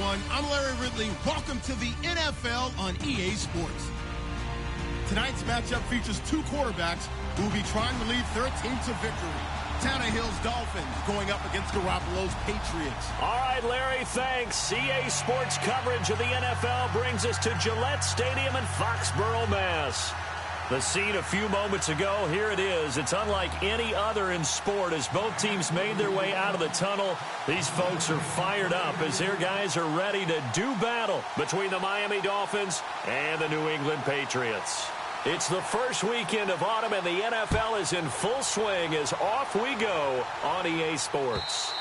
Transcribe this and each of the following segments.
everyone. I'm Larry Ridley. Welcome to the NFL on EA Sports. Tonight's matchup features two quarterbacks who will be trying to lead their team to victory. Tannehill's Dolphins going up against Garoppolo's Patriots. All right, Larry, thanks. EA Sports coverage of the NFL brings us to Gillette Stadium in Foxborough, Mass. The scene a few moments ago, here it is. It's unlike any other in sport as both teams made their way out of the tunnel. These folks are fired up as their guys are ready to do battle between the Miami Dolphins and the New England Patriots. It's the first weekend of autumn and the NFL is in full swing as off we go on EA Sports.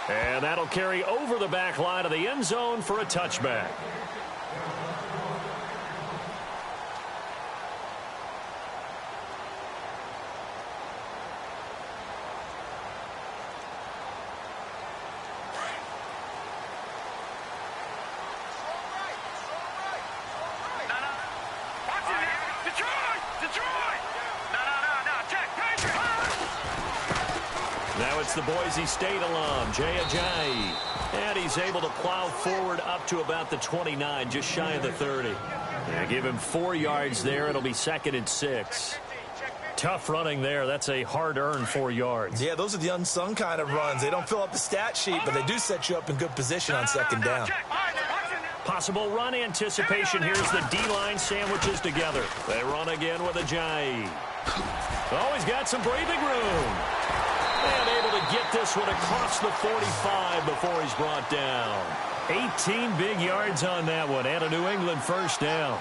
And that'll carry over the back line of the end zone for a touchback. Now it's the Boise State alum, Jay Ajayi. And he's able to plow forward up to about the 29, just shy of the 30. Give him 4 yards there. It'll be 2nd and 6. Tough running there. That's a hard-earned 4 yards. Yeah, those are the unsung kind of runs. They don't fill up the stat sheet, but they do set you up in good position on 2nd down. Possible run anticipation. Here's the D-line sandwiches together. They run again with Ajayi. Oh, he's got some breathing room. And able to get this one across the 45 before he's brought down. 18 big yards on that one and a New England first down.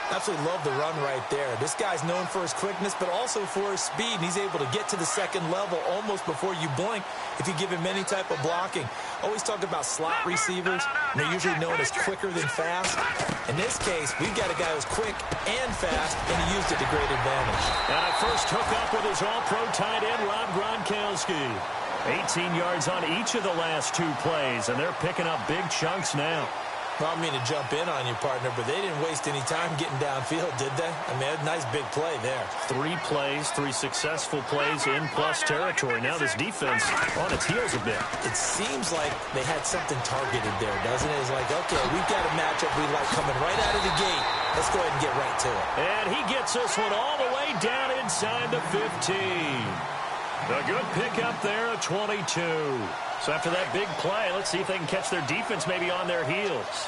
Absolutely love the run right there. This guy's known for his quickness, but also for his speed. And he's able to get to the 2nd level almost before you blink if you give him any type of blocking. Always talk about slot receivers. And they're usually known as quicker than fast. In this case, we've got a guy who's quick and fast, and he used it to great advantage. And a first hookup with his all-pro tight end, Rob Gronkowski. 18 yards on each of the last 2 plays, and they're picking up big chunks now. Well, I mean to jump in on you, partner, but they didn't waste any time getting downfield, did they? I mean, a nice big play there. 3 plays, 3 successful plays in plus territory. Now this defense on its heels a bit. It seems like they had something targeted there, doesn't it? It's like, okay, we've got a matchup we like coming right out of the gate. Let's go ahead and get right to it. And he gets this one all the way down inside the 15. A good pickup there at 22. So after that big play, let's see if they can catch their defense maybe on their heels.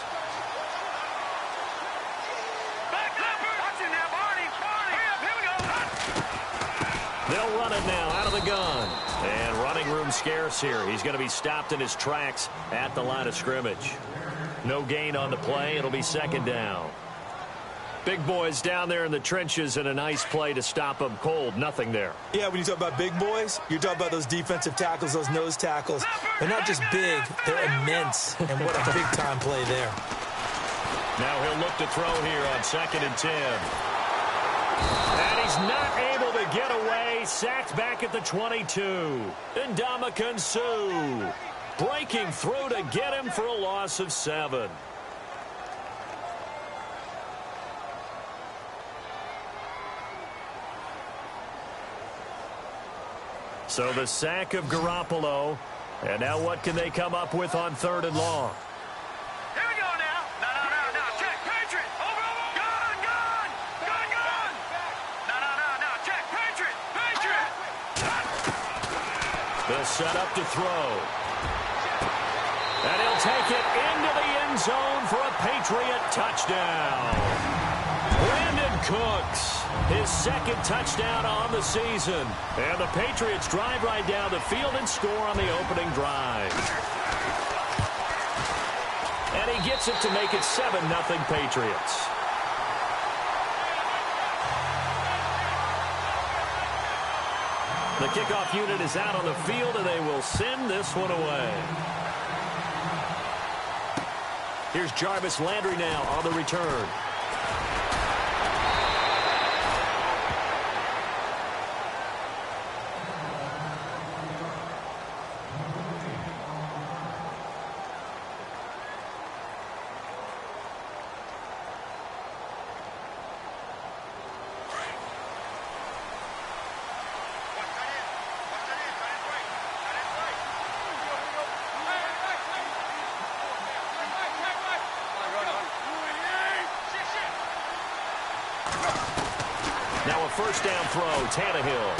They'll run it now out of the gun. And running room scarce here. He's going to be stopped in his tracks at the line of scrimmage. No gain on the play. It'll be 2nd down. Big boys down there in the trenches and a nice play to stop them cold. Nothing there. Yeah, when you talk about big boys, you're talking about those defensive tackles, those nose tackles. They're not just big, they're immense. And what a big-time play there. Now he'll look to throw here on 2nd and 10. And he's not able to get away. Sacked back at the 22. Ndamukong Suh breaking through to get him for a loss of 7. So the sack of Garoppolo. And now what can they come up with on 3rd and long? Here we go now. No. Check. Patriot. Over. Gun. No. Check. Patriot. The setup to throw. And he'll take it into the end zone for a Patriot touchdown. Brandon Cooks, his 2nd touchdown on the season. And the Patriots drive right down the field and score on the opening drive. And he gets it to make it 7-0 Patriots. The kickoff unit is out on the field, and they will send this one away. Here's Jarvis Landry now on the return. Now a first down throw, Tannehill.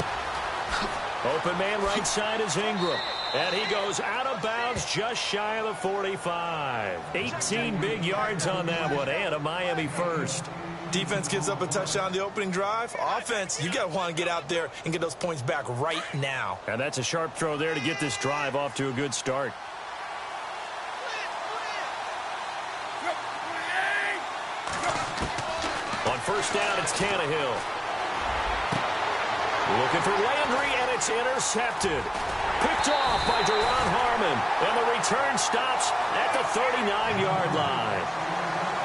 Open man right side is Ingram. And he goes out of bounds just shy of the 45. 18 big yards on that one, and a Miami first. Defense gives up a touchdown the opening drive. Offense, you got to want to get out there and get those points back right now. And that's a sharp throw there to get this drive off to a good start. On first down, it's Tannehill. Looking for Landry, and it's intercepted. Picked off by Deron Harmon, and the return stops at the 39-yard line.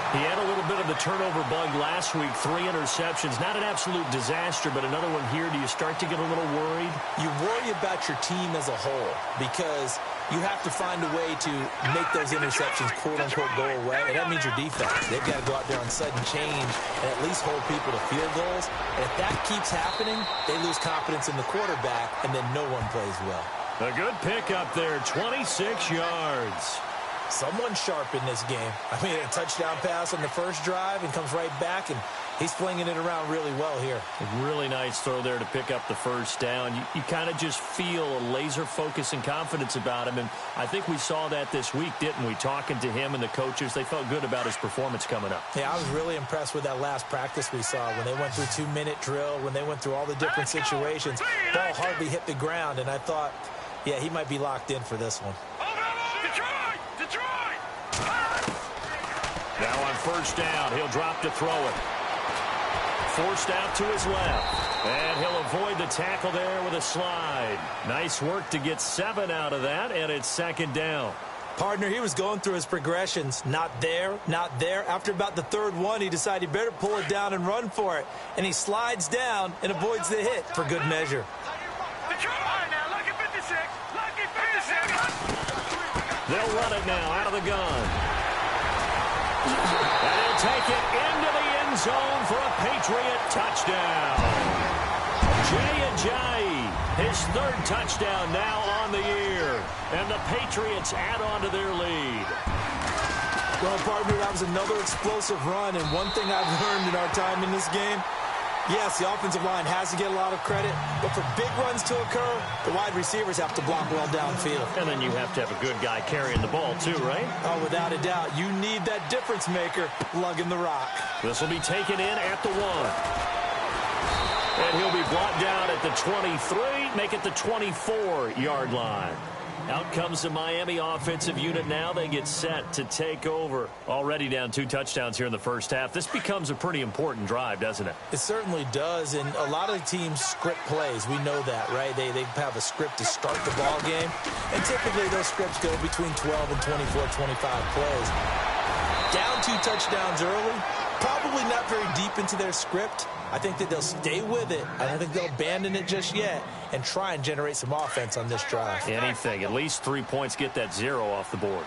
He had a little bit of the turnover bug last week, 3 interceptions. Not an absolute disaster, but another one here. Do you start to get a little worried? You worry about your team as a whole because you have to find a way to make those interceptions, quote-unquote, go away, and that means your defense. They've got to go out there on sudden change and at least hold people to field goals. And if that keeps happening, they lose confidence in the quarterback, and then no one plays well. A good pickup there, 26 yards. Someone sharp in this game. I mean, a touchdown pass on the first drive and comes right back, and he's flinging it around really well here. A really nice throw there to pick up the first down. You kind of just feel a laser focus and confidence about him, and I think we saw that this week, didn't we? Talking to him and the coaches, they felt good about his performance coming up. Yeah, I was really impressed with that last practice we saw when they went through 2-minute drill, when they went through all the different situations. Ball hardly hit the ground, and I thought, yeah, he might be locked in for this one. Now on first down, he'll drop to throw it. Forced out to his left. And he'll avoid the tackle there with a slide. Nice work to get 7 out of that, and it's second down. Partner, he was going through his progressions. Not there, not there. After about the third one, he decided he better pull it down and run for it. And he slides down and avoids the hit for good measure. They'll run it now out of the gun. And he'll take it into the end zone for a Patriot touchdown. Jay Ajayi, his 3rd touchdown now on the year. And the Patriots add on to their lead. Well, partner, that was another explosive run. And one thing I've learned in our time in this game, yes, the offensive line has to get a lot of credit, but for big runs to occur, the wide receivers have to block well downfield. And then you have to have a good guy carrying the ball too, right? Oh, without a doubt. You need that difference maker lugging the rock. This will be taken in at the 1. And he'll be brought down at the 23, make it the 24-yard line. Out comes the Miami offensive unit now. They get set to take over. Already down 2 touchdowns here in the first half. This becomes a pretty important drive, doesn't it? It certainly does, and a lot of teams script plays. We know that, right? They have a script to start the ball game, and typically those scripts go between 12 and 24, 25 plays. Down 2 touchdowns early, probably not very deep into their script. I think that they'll stay with it. I don't think they'll abandon it just yet and try and generate some offense on this drive. Anything. At least 3 points, get that 0 off the board.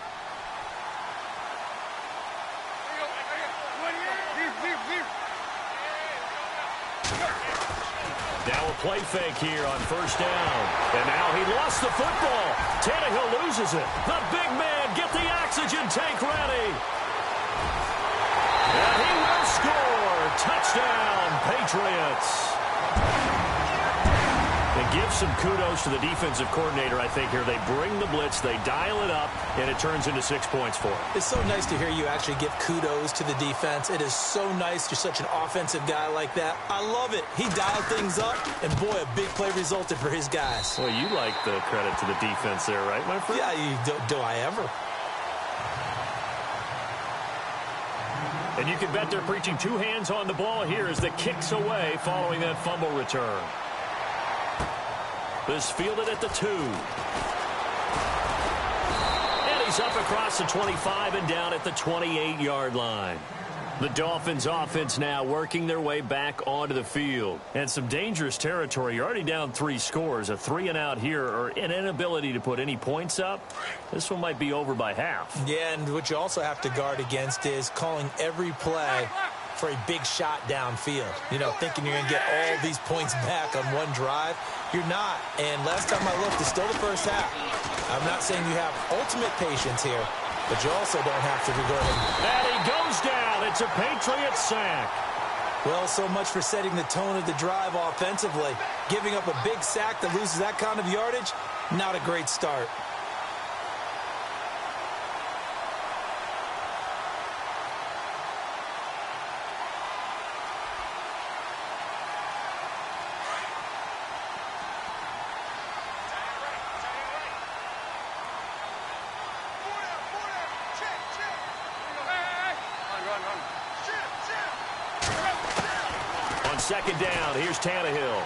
Now a play fake here on first down. And now he lost the football. Tannehill loses it. The big man, get the oxygen tank ready. And he will score. Touchdown, Patriots. They give some kudos to the defensive coordinator, I think, here. They bring the blitz, they dial it up, and it turns into 6 points for them. It's so nice to hear you actually give kudos to the defense. It is so nice. You're such an offensive guy like that. I love it. He dialed things up, and boy, a big play resulted for his guys. Well, you like the credit to the defense there, right, my friend? Yeah, do I ever? And you can bet they're preaching 2 hands on the ball here as the kick's away following that fumble return. This fielded at the 2. And he's up across the 25 and down at the 28-yard line. The Dolphins offense now working their way back onto the field. And some dangerous territory. You're already down 3 scores. A 3-and-out here or an inability to put any points up. This one might be over by half. Yeah, and what you also have to guard against is calling every play for a big shot downfield. You know, thinking you're going to get all these points back on one drive. You're not. And last time I looked, it's still the first half. I'm not saying you have ultimate patience here, but you also don't have to be going. And he goes down. It's a Patriot sack. Well, so much for setting the tone of the drive offensively. Giving up a big sack that loses that kind of yardage, not a great start. Second down, here's Tannehill.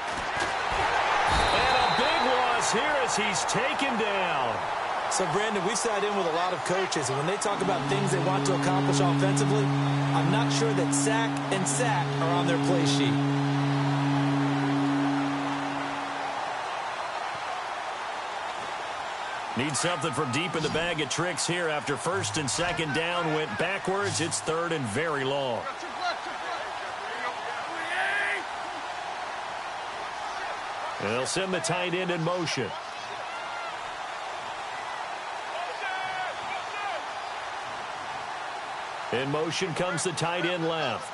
And a big loss here as he's taken down. So, Brandon, we sat in with a lot of coaches, and when they talk about things they want to accomplish offensively, I'm not sure that sack and sack are on their play sheet. Need something from deep in the bag of tricks here after first and second down went backwards. It's third and very long. And they'll send the tight end in motion. In motion comes the tight end left.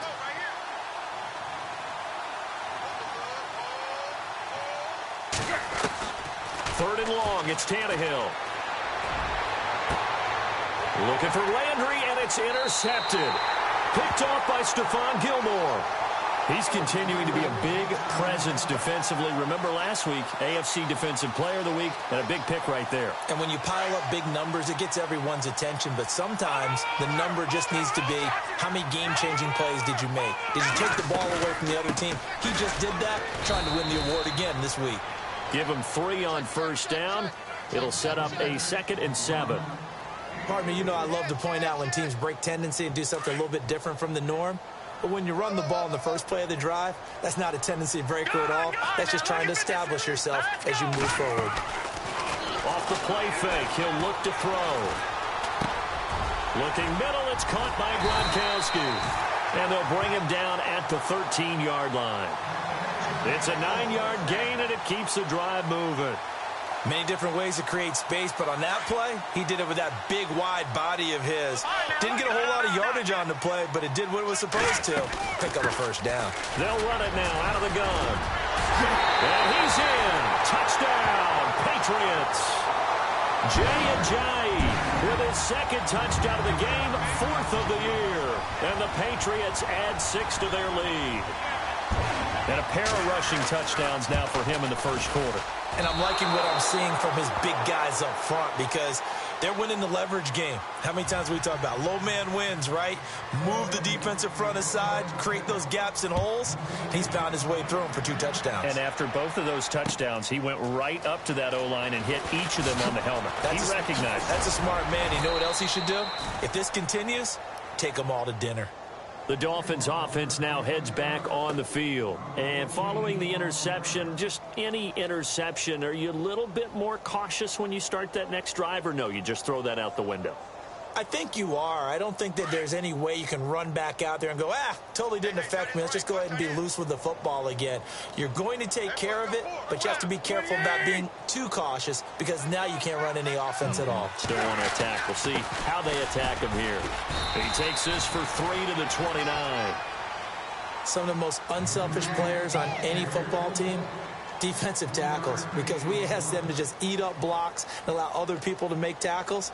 Third and long, it's Tannehill. Looking for Landry, and it's intercepted. Picked off by Stephon Gilmore. He's continuing to be a big presence defensively. Remember last week, AFC Defensive Player of the Week, and a big pick right there. And when you pile up big numbers, it gets everyone's attention. But sometimes the number just needs to be, how many game-changing plays did you make? Did you take the ball away from the other team? He just did that, trying to win the award again this week. Give him 3 on first down. It'll set up a 2nd and 7. Pardon me, you know I love to point out when teams break tendency and do something a little bit different from the norm. But when you run the ball in the first play of the drive, that's not a tendency breaker at all. That's just trying to establish yourself as you move forward. Off the play fake, he'll look to throw. Looking middle, it's caught by Gronkowski. And they'll bring him down at the 13-yard line. It's a 9-yard gain, and it keeps the drive moving. Many different ways to create space, but on that play, he did it with that big, wide body of his. Didn't get a whole lot of yardage on the play, but it did what it was supposed to. Pick up a first down. They'll run it now out of the gun. And he's in. Touchdown, Patriots. Jay Ajayi with his 2nd touchdown of the game, 4th of the year. And the Patriots add 6 to their lead. And a pair of rushing touchdowns now for him in the first quarter. And I'm liking what I'm seeing from his big guys up front because they're winning the leverage game. How many times we talk about low man wins, right? Move the defensive front aside, create those gaps and holes. He's found his way through them for 2 touchdowns. And after both of those touchdowns, he went right up to that O-line and hit each of them on the helmet. He recognized. That's a smart man. You know what else he should do? If this continues, take them all to dinner. The Dolphins offense now heads back on the field. And following the interception, just any interception, are you a little bit more cautious when you start that next drive, or no, you just throw that out the window? I think you are. I don't think that there's any way you can run back out there and go, totally didn't affect me. Let's just go ahead and be loose with the football again. You're going to take care of it, but you have to be careful about being too cautious because now you can't run any offense at all. Still want to attack. We'll see how they attack him here. He takes this for 3 to the 29. Some of the most unselfish players on any football team, defensive tackles, because we ask them to just eat up blocks and allow other people to make tackles.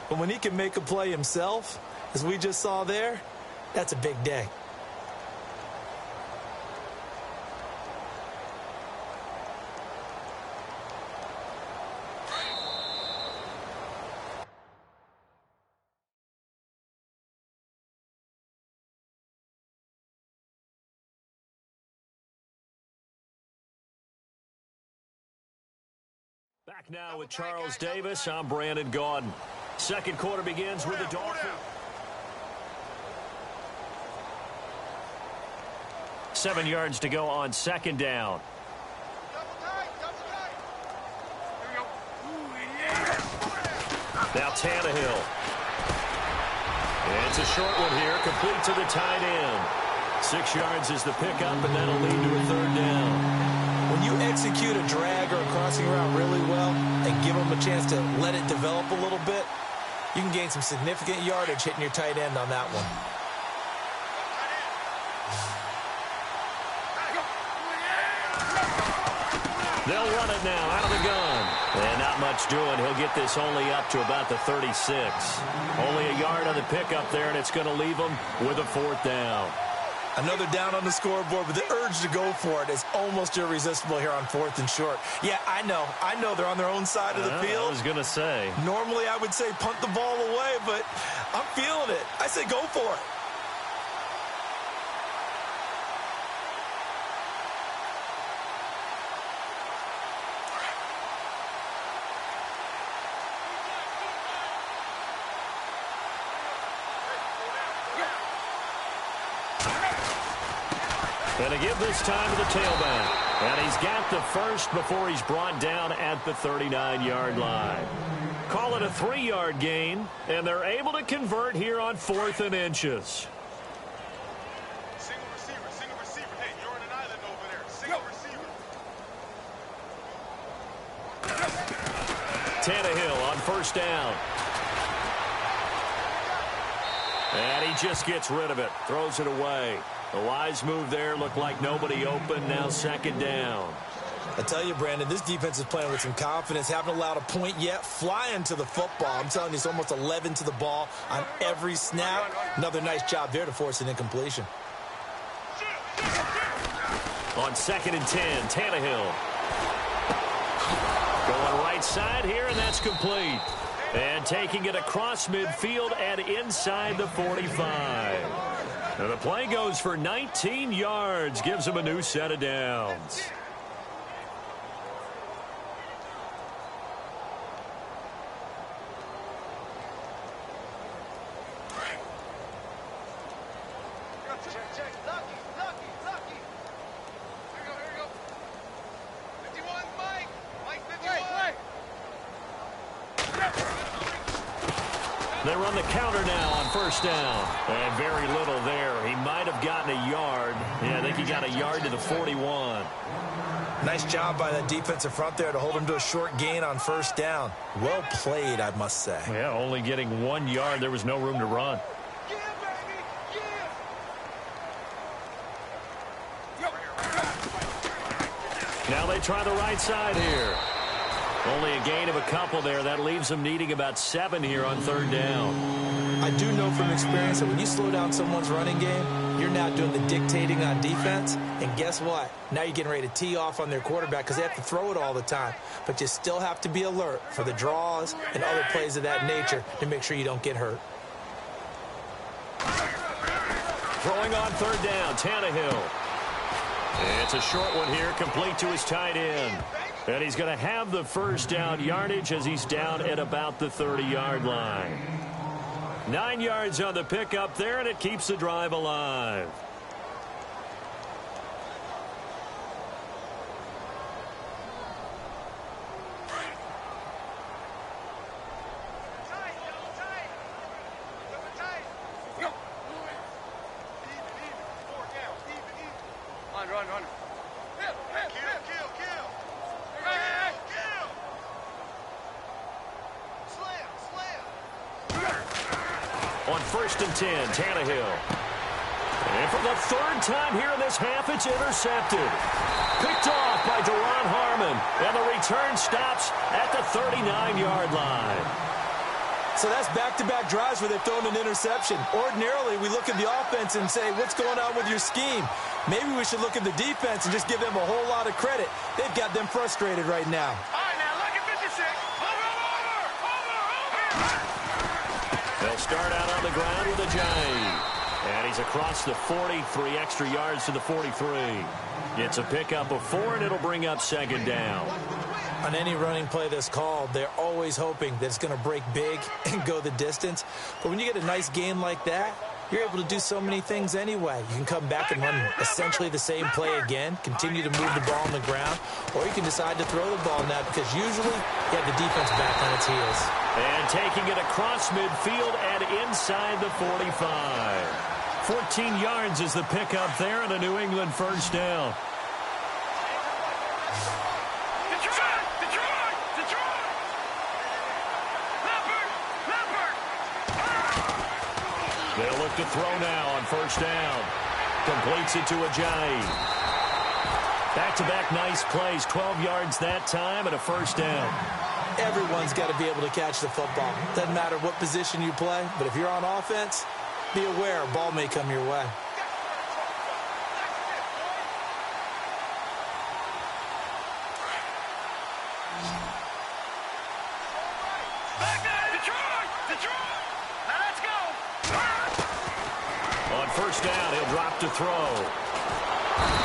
But when he can make a play himself, as we just saw there, that's a big day. Back now with Charles Davis. I'm Brandon Gaudin. Second quarter begins with the Dolphins. 7 yards to go on second down. Now Tannehill. It's a short one here, complete to the tight end. 6 yards is the pickup, and that'll lead to a third down. When you execute a drag or a crossing route really well and give them a chance to let it develop a little bit, you can gain some significant yardage hitting your tight end on that one. They'll run it now out of the gun. And not much doing. He'll get this only up to about the 36. Only a yard on the pickup there, and it's going to leave him with a 4th down. Another down on the scoreboard, but the urge to go for it is almost irresistible here on 4th and short. Yeah, I know they're on their own side of the field. I was going to say. Normally I would say punt the ball away, but I'm feeling it. I say go for it. And a give this time to the tailback. And he's got the first before he's brought down at the 39-yard line. Call it a 3-yard gain, and they're able to convert here on 4th and inches. Single receiver. Hey, you're on an island over there. Single receiver. Tannehill on 1st down. And he just gets rid of it. Throws it away. A wise move there. Looked like nobody open. Now 2nd down. I tell you, Brandon, this defense is playing with some confidence. Haven't allowed a point yet. Flying to the football. I'm telling you, it's almost 11 to the ball on every snap. Another nice job there to force an incompletion. On 2nd and 10, Tannehill. Going right side here, and that's complete. And taking it across midfield and inside the 45. And the play goes for 19 yards. Gives him a new set of downs. Lucky. Here we go. 51, Mike 51. They run the counter now on 1st down. And very little there. He might have gotten a yard. Yeah, I think he got a yard to the 41. Nice job by that defensive front there to hold him to a short gain on 1st down. Well played, I must say. Yeah, only getting 1 yard. There was no room to run. Now they try the right side here. Only a gain of a couple there. That leaves them needing about 7 here on 3rd down. I do know from experience that when you slow down someone's running game, you're now doing the dictating on defense. And guess what? Now you're getting ready to tee off on their quarterback because they have to throw it all the time. But you still have to be alert for the draws and other plays of that nature to make sure you don't get hurt. Throwing on 3rd down, Tannehill. It's a short one here, complete to his tight end. And he's going to have the 1st down yardage as he's down at about the 30-yard line. 9 yards on the pickup there, and it keeps the drive alive. Run. Kill. Slam. On 1st and 10, Tannehill. And for the 3rd time here in this half, it's intercepted. Picked off by Deron Harmon. And the return stops at the 39-yard line. So that's back-to-back drives where they've thrown an interception. Ordinarily, we look at the offense and say, what's going on with your scheme? Maybe we should look at the defense and just give them a whole lot of credit. They've got them frustrated right now. All right, now look at 56. Over. They'll start out on the ground with a giant. And he's across the 40, 3 extra yards to the 43. It's a pickup of 4, and it'll bring up 2nd down. On any running play that's called, they're always hoping that it's going to break big and go the distance. But when you get a nice gain like that, you're able to do so many things anyway. You can come back and run essentially the same play again, continue to move the ball on the ground, or you can decide to throw the ball now because usually you have the defense back on its heels. And taking it across midfield and inside the 45. 14 yards is the pickup there and a New England 1st down. They'll look to throw now on 1st down. Completes it to Ajayi. Back-to-back nice plays, 12 yards that time and a first down. Everyone's got to be able to catch the football. Doesn't matter what position you play, but if you're on offense, be aware a ball may come your way. On first down, he'll drop to throw.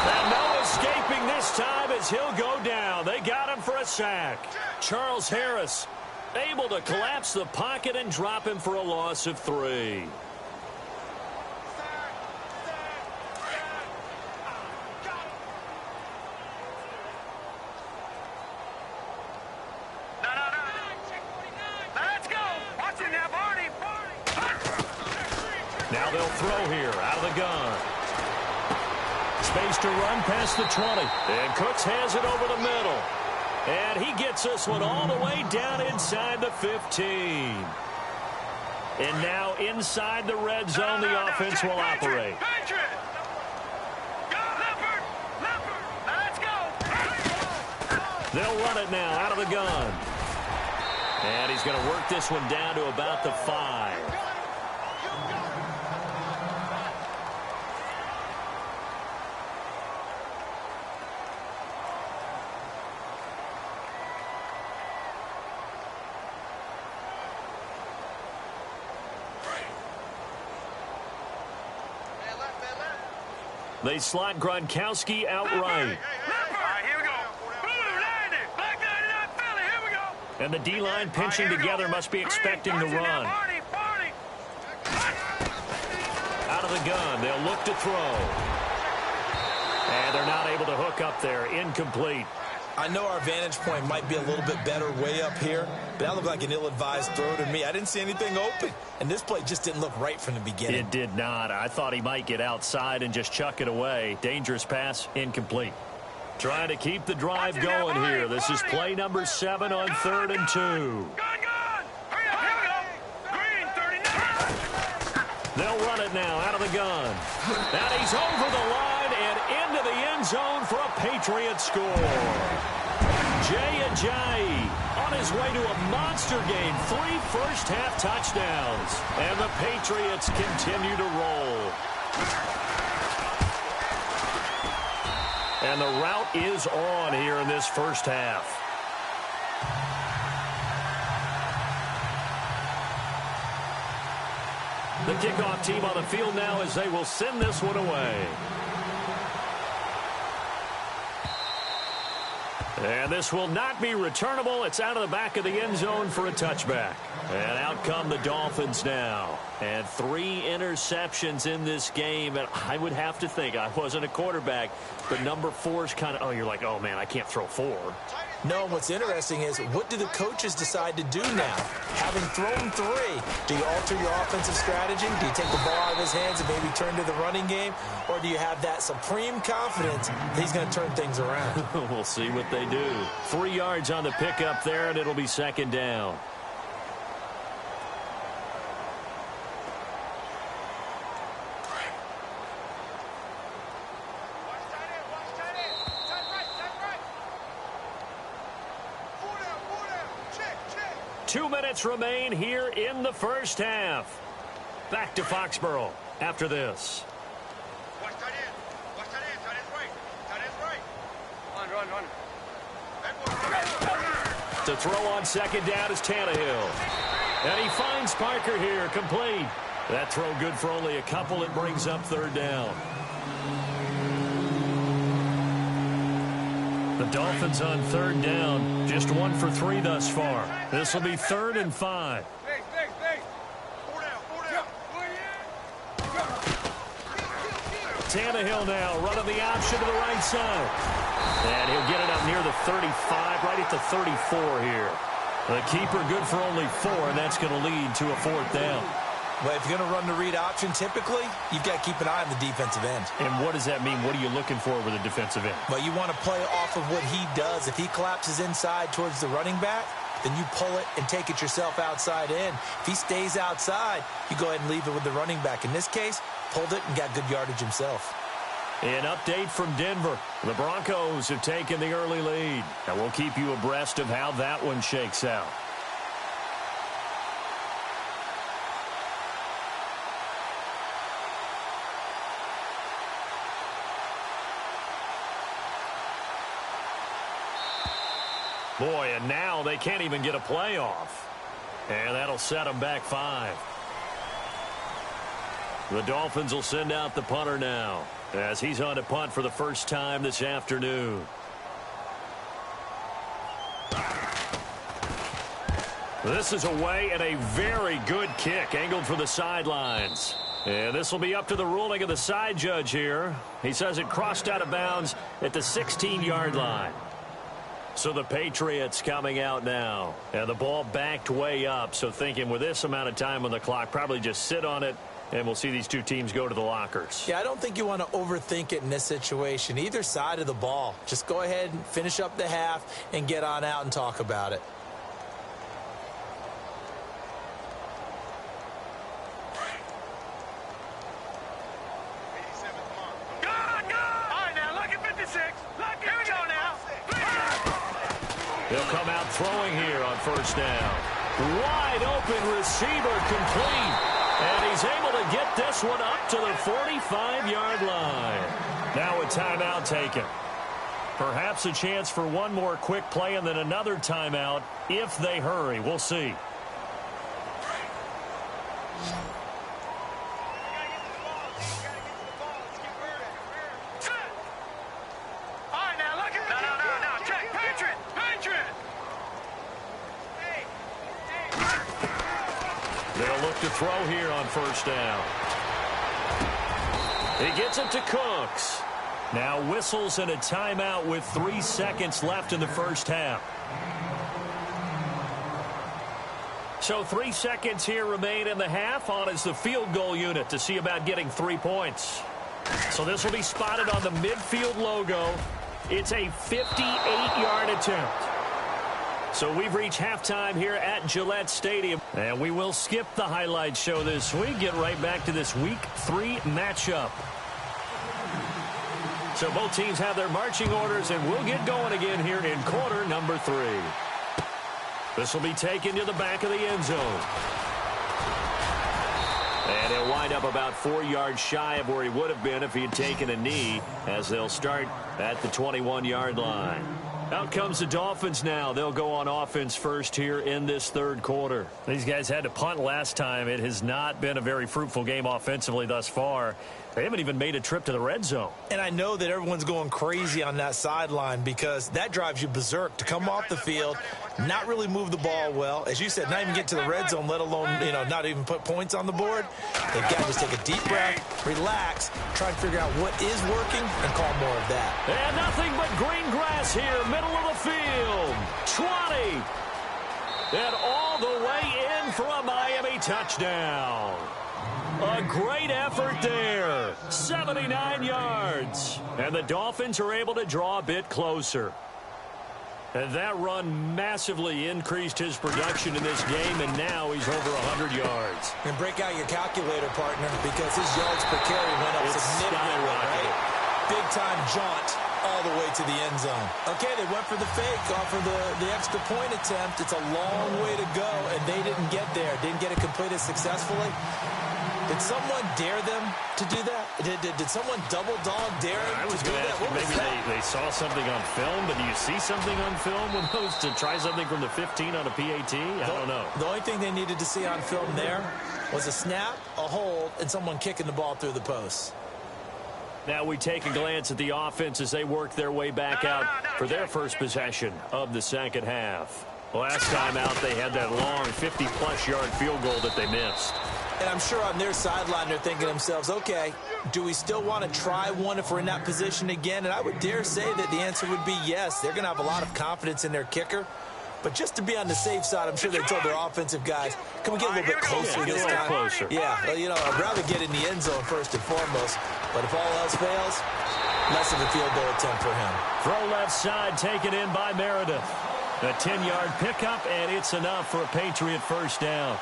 And no escaping this time as he'll go down. They got him for a sack. Charles Harris able to collapse the pocket and drop him for a loss of 3. Now they'll throw here out of the gun. Space to run past the 20. And Cooks has it over the middle. And he gets this one all the way down inside the 15. And now inside the red zone, the offense will operate. They'll run it now out of the gun. And he's going to work this one down to about the 5. They slot Gronkowski outright. And the D-line pinching together must be expecting the run. Out of the gun, they'll look to throw. And they're not able to hook up there. Incomplete. I know our vantage point might be a little bit better way up here, but that looked like an ill-advised throw to me. I didn't see anything open, and this play just didn't look right from the beginning. It did not. I thought he might get outside and just chuck it away. Dangerous pass, incomplete. Trying to keep the drive going here. This is play number 7 on 3rd and 2. They'll run it now out of the gun. And he's over the line and into the end zone for a Patriot score. Jay Ajayi on his way to a monster game. 3 first-half touchdowns. And the Patriots continue to roll. And the route is on here in this first half. The kickoff team on the field now as they will send this one away. And this will not be returnable. It's out of the back of the end zone for a touchback. And out come the Dolphins now. And 3 interceptions in this game. And I would have to think, I wasn't a quarterback, but number 4 is kind of, you're like, oh, man, I can't throw 4. No, what's interesting is, what do the coaches decide to do now? Having thrown 3, do you alter your offensive strategy? Do you take the ball out of his hands and maybe turn to the running game? Or do you have that supreme confidence that he's going to turn things around? We'll see what they do. 3 yards on the pickup there, and it'll be 2nd down. Two minutes remain here in the first half. Back to Foxborough after this. To throw on 2nd down is Tannehill. And he finds Parker here, complete. That throw good for only a couple. It brings up 3rd down. The Dolphins on 3rd down, just 1 for 3 thus far. This will be 3rd and 5. Tannehill now running the option to the right side. And he'll get it up near the 35, right at the 34 here. The keeper good for only 4, and that's going to lead to a 4th down. Well, if you're going to run the read option, typically, you've got to keep an eye on the defensive end. And what does that mean? What are you looking for with a defensive end? Well, you want to play off of what he does. If he collapses inside towards the running back, then you pull it and take it yourself outside in. If he stays outside, you go ahead and leave it with the running back. In this case, pulled it and got good yardage himself. An update from Denver. The Broncos have taken the early lead, and we'll keep you abreast of how that one shakes out. Boy, and now they can't even get a playoff. And that'll set them back 5. The Dolphins will send out the punter now, as he's on to punt for the first time this afternoon. This is away and a very good kick angled for the sidelines. And this will be up to the ruling of the side judge here. He says it crossed out of bounds at the 16-yard line. So the Patriots coming out now. And the ball backed way up. So thinking with this amount of time on the clock, probably just sit on it. And we'll see these two teams go to the lockers. Yeah, I don't think you want to overthink it in this situation. Either side of the ball. Just go ahead and finish up the half and get on out and talk about it. They'll come out throwing here on first down. Wide open receiver complete. And he's able to get this one up to the 45-yard line. Now a timeout taken. Perhaps a chance for one more quick play and then another timeout if they hurry. We'll see. They'll look to throw here on first down. He gets it to Cooks. Now whistles and a timeout with 3 seconds left in the first half. So 3 seconds here remain in the half. On is the field goal unit to see about getting 3 points. So this will be spotted on the midfield logo. It's a 58-yard attempt. So we've reached halftime here at Gillette Stadium. And we will skip the highlight show this week. Get right back to this Week 3 matchup. So both teams have their marching orders, and we'll get going again here in quarter number 3. This will be taken to the back of the end zone. And he'll wind up about 4 yards shy of where he would have been if he had taken a knee, as they'll start at the 21-yard line. Out comes the Dolphins now. They'll go on offense first here in this third quarter. These guys had to punt last time. It has not been a very fruitful game offensively thus far. They haven't even made a trip to the red zone. And I know that everyone's going crazy on that sideline because that drives you berserk to come off the field, not really move the ball well. As you said, not even get to the red zone, let alone, not even put points on the board. They've got to just take a deep breath, relax, try and figure out what is working, and call more of that. And nothing but green grass here, middle of the field. 20. And all the way in for a Miami touchdown. A great effort there. 79 yards. And the Dolphins are able to draw a bit closer. And that run massively increased his production in this game, and now he's over 100 yards. And break out your calculator, partner, because his yards per carry went up significantly, right? Big-time jaunt all the way to the end zone. Okay, they went for the fake, off of the extra point attempt. It's a long way to go, and they didn't get there. Didn't get it completed successfully. Did someone dare them to do that? Did someone double-dog dare them to do that? Maybe they saw something on film, but do you see something on film when those to try something from the 15 on a PAT? I don't know. The only thing they needed to see on film there was a snap, a hold, and someone kicking the ball through the post. Now we take a glance at the offense as they work their way back out for their first possession of the second half. Last time out, they had that long 50-plus yard field goal that they missed. And I'm sure on their sideline they're thinking to themselves, okay, do we still want to try one if we're in that position again? And I would dare say that the answer would be yes. They're going to have a lot of confidence in their kicker. But just to be on the safe side, I'm sure they told their offensive guys, can we get a little bit closer this time? Closer. Yeah, well, I'd rather get in the end zone first and foremost. But if all else fails, less of a field goal attempt for him. Throw left side taken in by Meredith. A 10-yard pickup, and it's enough for a Patriot first down.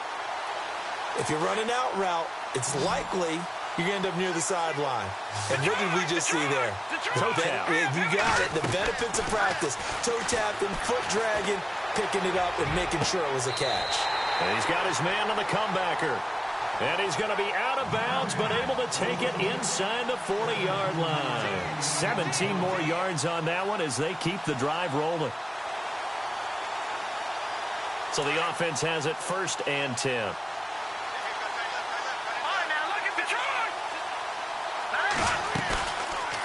If you're running out route, it's likely you end up near the sideline. And what did we just see there? Toe tap. You got it. The benefits of practice. Toe tapping, foot dragging, picking it up, and making sure it was a catch. And he's got his man on the comebacker. And he's going to be out of bounds, but able to take it inside the 40-yard line. 17 more yards on that one as they keep the drive rolling. So the offense has it 1st and 10.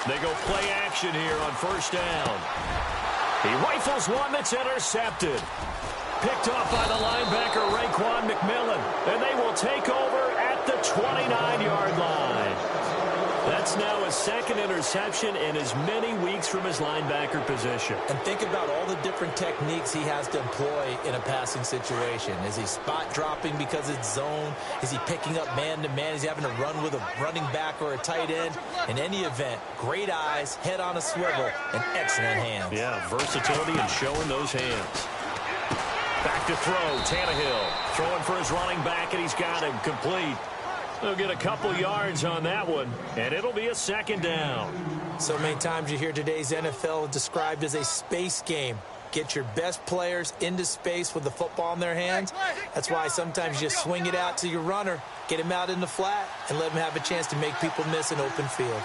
They go play action here on 1st down. He rifles one that's intercepted. Picked off by the linebacker, Raekwon McMillan. And they will take over at the 29-yard line. That's now his 2nd interception in as many weeks from his linebacker position. And think about all the different techniques he has to employ in a passing situation. Is he spot dropping because it's zone? Is he picking up man-to-man? Is he having to run with a running back or a tight end? In any event, great eyes, head on a swivel, and excellent hands. Yeah, versatility and showing those hands. Back to throw, Tannehill throwing for his running back, and he's got him complete. They'll get a couple yards on that one, and it'll be a 2nd down. So many times you hear today's NFL described as a space game. Get your best players into space with the football in their hands. That's why sometimes you just swing it out to your runner, get him out in the flat, and let him have a chance to make people miss an open field.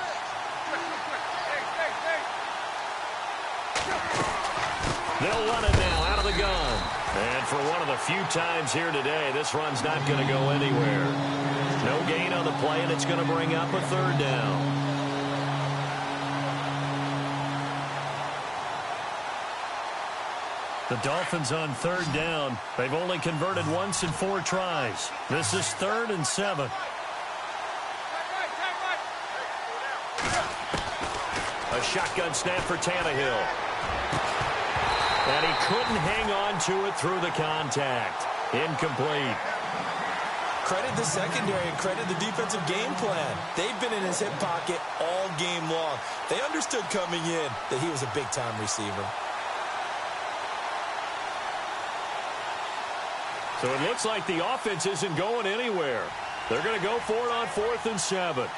They'll run it now out of the gun. And for one of the few times here today, this run's not going to go anywhere. No gain on the play, and it's going to bring up a 3rd down. The Dolphins on 3rd down. They've only converted once in 4 tries. This is 3rd and 7. A shotgun snap for Tannehill. And he couldn't hang on to it through the contact. Incomplete. Credit the secondary and credit the defensive game plan. They've been in his hip pocket all game long. They understood coming in that he was a big-time receiver. So it looks like the offense isn't going anywhere. They're going to go for it on 4th and 7.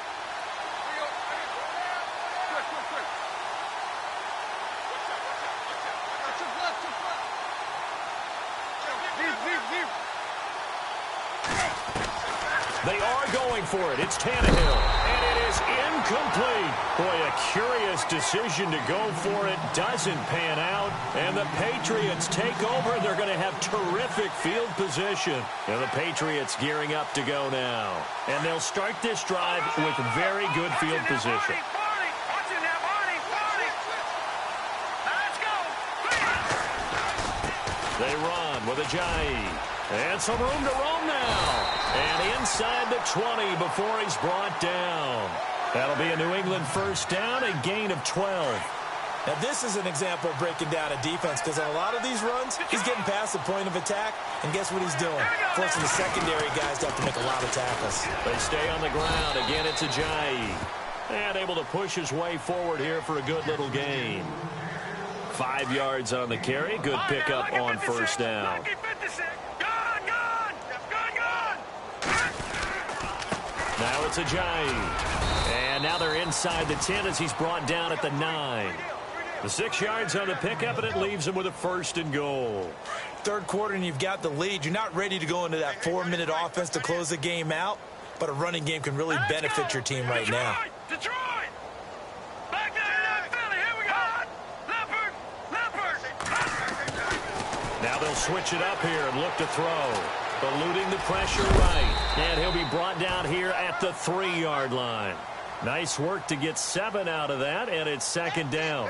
They are going for it. It's Tannehill, and it is incomplete. Boy, a curious decision to go for it. Doesn't pan out, and the Patriots take over. They're going to have terrific field position. And the Patriots gearing up to go now. And they'll start this drive with very good field position. They run with Ajayi. And some room to roam now. And inside the 20 before he's brought down. That'll be a New England 1st down, a gain of 12. Now, this is an example of breaking down a defense because on a lot of these runs, he's getting past the point of attack, and guess what he's doing? Forcing the secondary guys to have to make a lot of tackles. They stay on the ground. Again, it's Ajayi. And able to push his way forward here for a good little gain. 5 yards on the carry. Good pickup on 1st down. Now it's Ajayi. And now they're inside the 10 as he's brought down at the 9. The 6 yards on the pickup, and it leaves him with a 1st and goal. 3rd quarter, and you've got the lead. You're not ready to go into that 4-minute offense to close the game out, but a running game can really benefit your team right now. Detroit! Back there in Philly, here we go! Leopard! Now they'll switch it up here and look to throw. Eluding the pressure right. And he'll be brought down here at the 3-yard line. Nice work to get 7 out of that, and it's 2nd down.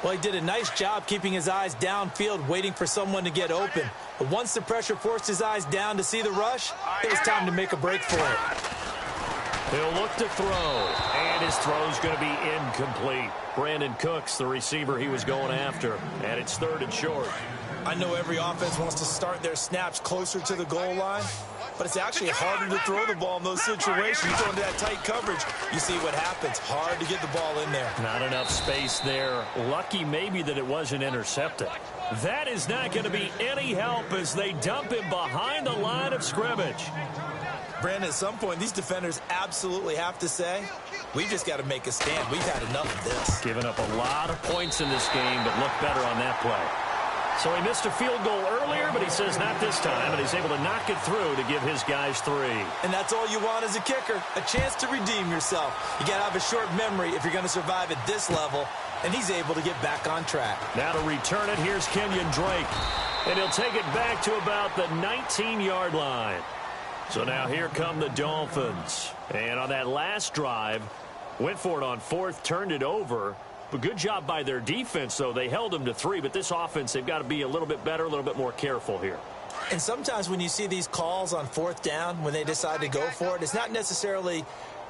Well, he did a nice job keeping his eyes downfield, waiting for someone to get open. But once the pressure forced his eyes down to see the rush, it was time to make a break for it. He'll look to throw, and his throw's going to be incomplete. Brandon Cooks, the receiver he was going after, and it's 3rd and short. I know every offense wants to start their snaps closer to the goal line, but it's actually harder to throw the ball in those situations. You go into that tight coverage, you see what happens. Hard to get the ball in there. Not enough space there. Lucky maybe that it wasn't intercepted. That is not going to be any help as they dump him behind the line of scrimmage. Brandon, at some point, these defenders absolutely have to say, we've just got to make a stand. We've had enough of this. Giving up a lot of points in this game, but looked better on that play. So he missed a field goal earlier, but he says not this time, and he's able to knock it through to give his guys 3. And that's all you want as a kicker, a chance to redeem yourself. You got to have a short memory if you're going to survive at this level, and he's able to get back on track. Now to return it, here's Kenyon Drake, and he'll take it back to about the 19-yard line. So now here come the Dolphins. And on that last drive, went for it on 4th, turned it over. But good job by their defense, though. They held them to 3, but this offense, they've got to be a little bit better, a little bit more careful here. And sometimes when you see these calls on 4th down, when they decide to go for it, it's not necessarily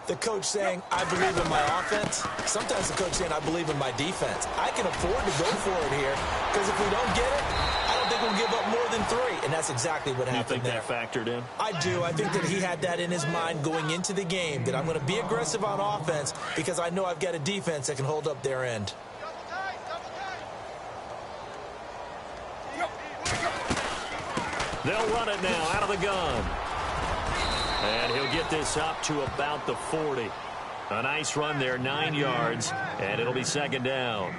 the coach saying, I believe in my offense. Sometimes the coach saying, I believe in my defense. I can afford to go for it here, because if we don't get it, I don't think we'll give up more than 3. And that's exactly what happened there. You think that factored in? I do. I think that he had that in his mind going into the game, that I'm going to be aggressive on offense because I know I've got a defense that can hold up their end. They'll run it now out of the gun. And he'll get this up to about the 40. A nice run there, 9 yards, and it'll be 2nd down.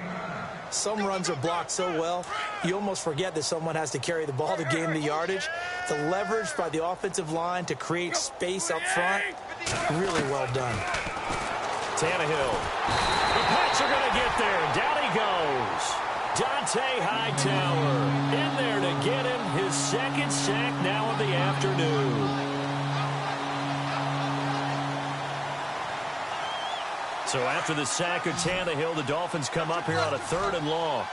Some runs are blocked so well, you almost forget that someone has to carry the ball to gain the yardage. The leverage by the offensive line to create space up front, really well done. Tannehill. The Pats are going to get there. Down he goes. Dante Hightower in there to get him his 2nd sack now of the afternoon. So after the sack of Tannehill, the Dolphins come up here on a 3rd and long.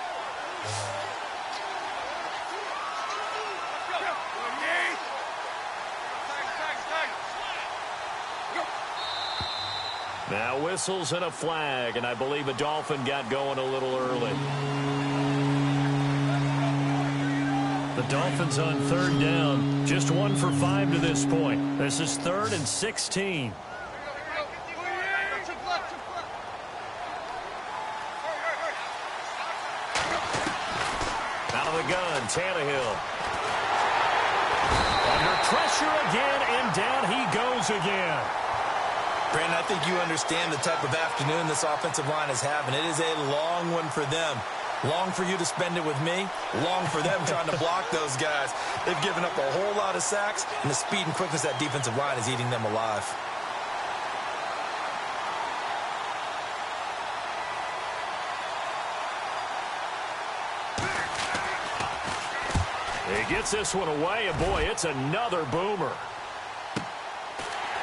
Now whistles and a flag, and I believe a Dolphin got going a little early. The Dolphins on 3rd down, just 1 for 5 to this point. This is 3rd and 16. Gun, Tannehill. Under pressure again, and down he goes again. Brandon, I think you understand the type of afternoon this offensive line is having. It is a long one for them. Long for you to spend it with me. Long for them trying to block those guys. They've given up a whole lot of sacks, and the speed and quickness of that defensive line is eating them alive. He gets this one away, and boy, it's another boomer.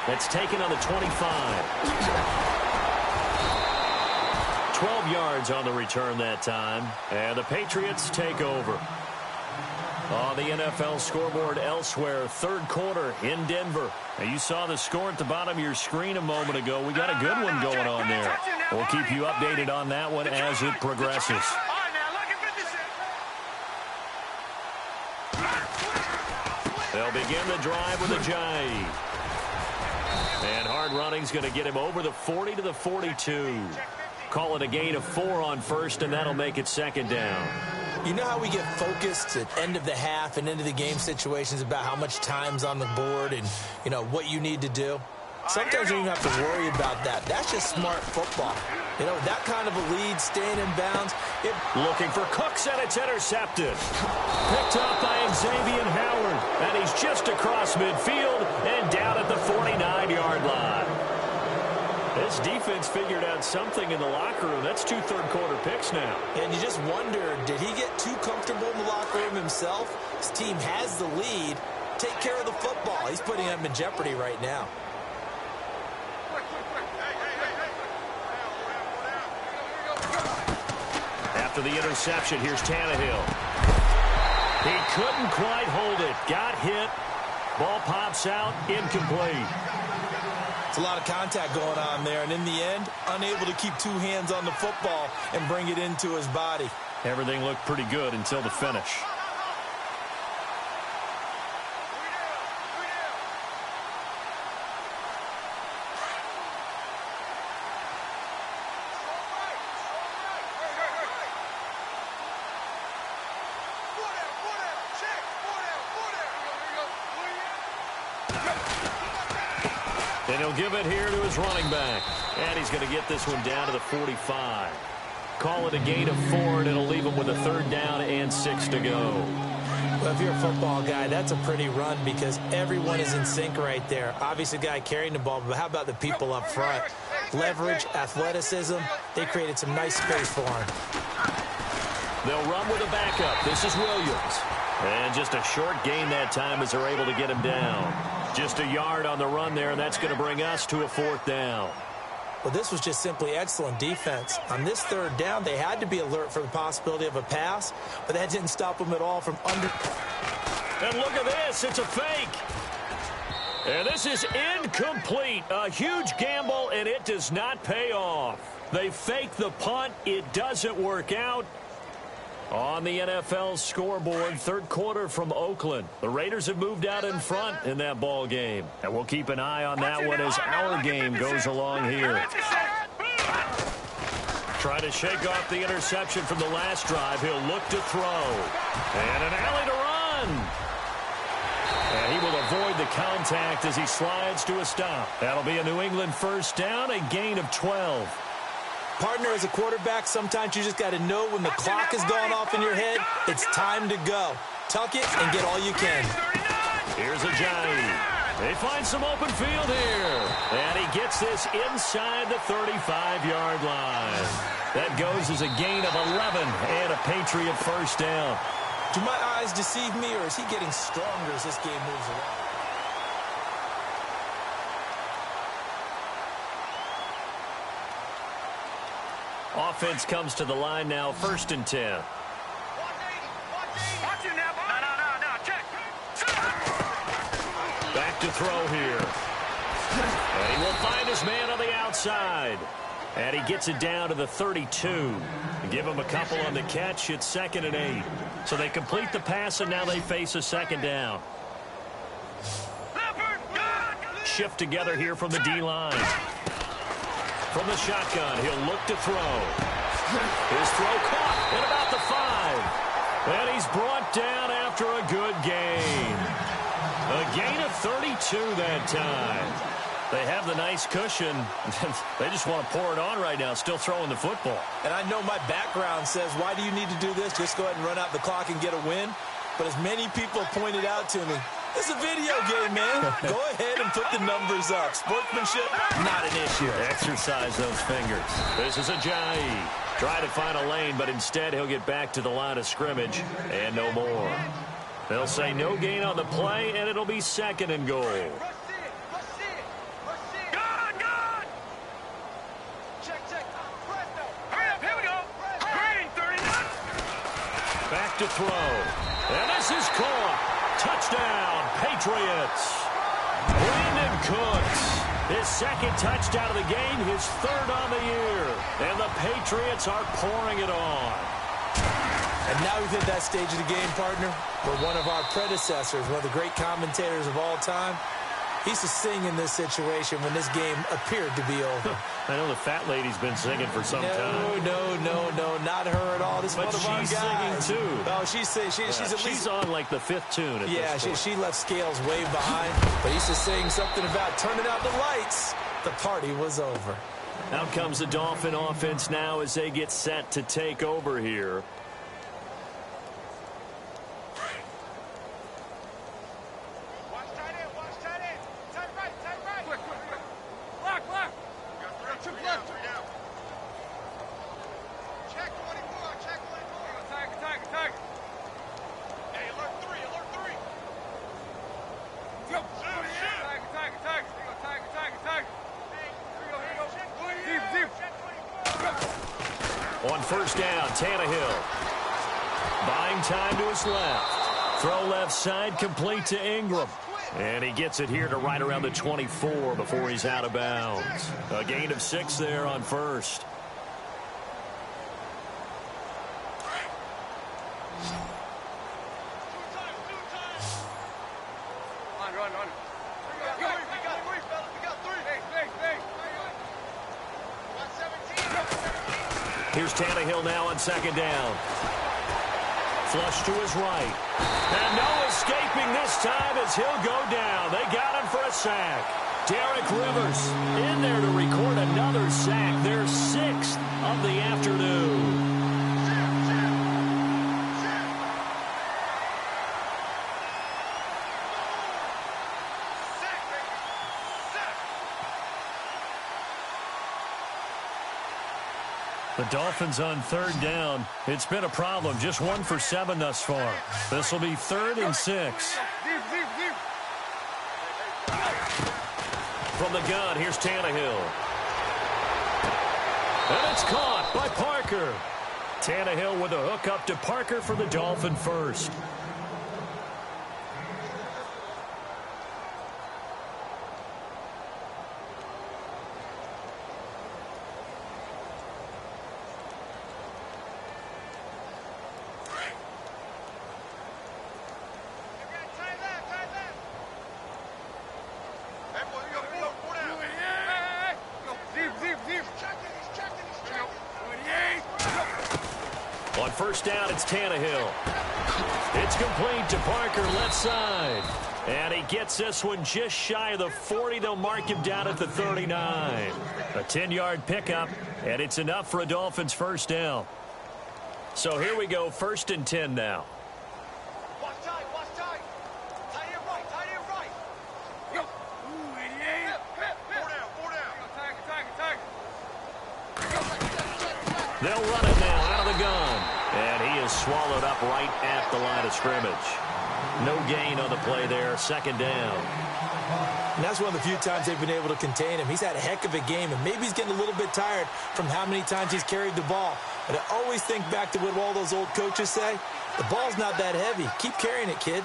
That's taken on the 25. 12 yards on the return that time, and the Patriots take over. On the NFL scoreboard elsewhere, 3rd quarter in Denver. Now, you saw the score at the bottom of your screen a moment ago. We got a good one going on there. We'll keep you updated on that one as it progresses. They'll begin the drive with a jive. And hard running's going to get him over the 40 to the 42. Call it a gain of 4 on 1st, and that'll make it 2nd down. You know how we get focused at end of the half and into the game situations about how much time's on the board and, you know, what you need to do? Sometimes you don't even have to worry about that. That's just smart football. You know, that kind of a lead, staying in bounds. Looking for Cooks, and it's intercepted. Picked up by Xavier Howard, and he's just across midfield and down at the 49-yard line. This defense figured out something in the locker room. That's 2 third-quarter picks now. And you just wonder, did he get too comfortable in the locker room himself? His team has the lead. Take care of the football. He's putting them in jeopardy right now. After the interception, here's Tannehill. He couldn't quite hold it. Got hit. Ball pops out. Incomplete. It's a lot of contact going on there, and in the end, unable to keep 2 hands on the football and bring it into his body. Everything looked pretty good until the finish. he'll give it here to his running back. And he's going to get this one down to the 45. Call it a gain of 4, and it'll leave him with a 3rd down and 6 to go. Well, if you're a football guy, that's a pretty run because everyone is in sync right there. Obviously, the guy carrying the ball, but how about the people up front? Leverage, athleticism, they created some nice space for him. They'll run with a backup. This is Williams. And just a short gain that time as they're able to get him down. Just a yard on the run there, and that's going to bring us to a 4th down. Well, this was just simply excellent defense. On this 3rd down, they had to be alert for the possibility of a pass, but that didn't stop them at all from under. And look at this. It's a fake. And this is incomplete. A huge gamble, and it does not pay off. They fake the punt. It doesn't work out. On the NFL scoreboard, 3rd quarter from Oakland. The Raiders have moved out in front in that ball game. And we'll keep an eye on that one as our game goes along here. Trying to shake off the interception from the last drive. He'll look to throw. And an alley to run. And he will avoid the contact as he slides to a stop. That'll be a New England 1st down, a gain of 12. Partner, as a quarterback, sometimes you just got to know when the clock has gone off in your head, it's time to go. Tuck it and get all you can. Here's Ajayi. They find some open field here. And he gets this inside the 35-yard line. That goes as a gain of 11 and a Patriot 1st down. Do my eyes deceive me, or is he getting stronger as this game moves along? Offense comes to the line now, 1st and 10. Back to throw here. And he will find his man on the outside. And he gets it down to the 32. Give him a couple on the catch. It's 2nd and 8. So they complete the pass, and now they face a 2nd down. Shift together here from the D-line. From the shotgun, he'll look to throw. His throw caught at about the 5. And he's brought down after a good gain. A gain of 32 that time. They have the nice cushion. They just want to pour it on right now, still throwing the football. And I know my background says, why do you need to do this? Just go ahead and run out the clock and get a win. But as many people pointed out to me, it's a video game, man. Go ahead and put the numbers up. Sportsmanship, not an issue. Exercise those fingers. This is Ajayi. Try to find a lane, but instead he'll get back to the line of scrimmage and no more. They'll say no gain on the play, and it'll be 2nd and goal. Back to throw. And this is caught. Touchdown, Patriots. Brandon Cooks, his 2nd touchdown of the game, his 3rd on the year. And the Patriots are pouring it on. And now we've hit that stage of the game, partner, where one of our predecessors, one of the great commentators of all time, he used to sing in this situation when this game appeared to be over. I know the fat lady's been singing for some time. No, not her at all. This is one of our guys. But she's singing, too. Oh, she's at least... She's on, like, the 5th tune at this point. She left Scales way behind. But he used to sing something about turning out the lights. The party was over. Out comes the Dolphin offense now as they get set to take over here. On 1st down, Tannehill. Buying time to his left. Throw left side, complete to Ingram. And he gets it here to right around the 24 before he's out of bounds. A gain of 6 there on 1st. Run. Here's Tannehill now on 2nd down. Flush to his right. And no escaping this time as he'll go down. They got him for a sack. Derek Rivers in there to record another sack, their 6th of the afternoon. The Dolphins on 3rd down. It's been a problem. Just 1 for 7 thus far. This will be 3rd and 6. From the gun, here's Tannehill. And it's caught by Parker. Tannehill with a hook up to Parker for the Dolphin first. On 1st down, it's Tannehill. It's complete to Parker, left side. And he gets this one just shy of the 40. They'll mark him down at the 39. A 10-yard pickup, and it's enough for a Dolphins 1st down. So here we go, 1st and 10 now. Watch tight, watch tight. Tight end right, tight end right. Go. Ooh, 88. Four down. Tiger. They'll run it now out of the gun. And he is swallowed up right at the line of scrimmage. No gain on the play there, 2nd down. And that's one of the few times they've been able to contain him. He's had a heck of a game, and maybe he's getting a little bit tired from how many times he's carried the ball. But I always think back to what all those old coaches say. The ball's not that heavy. Keep carrying it, kid.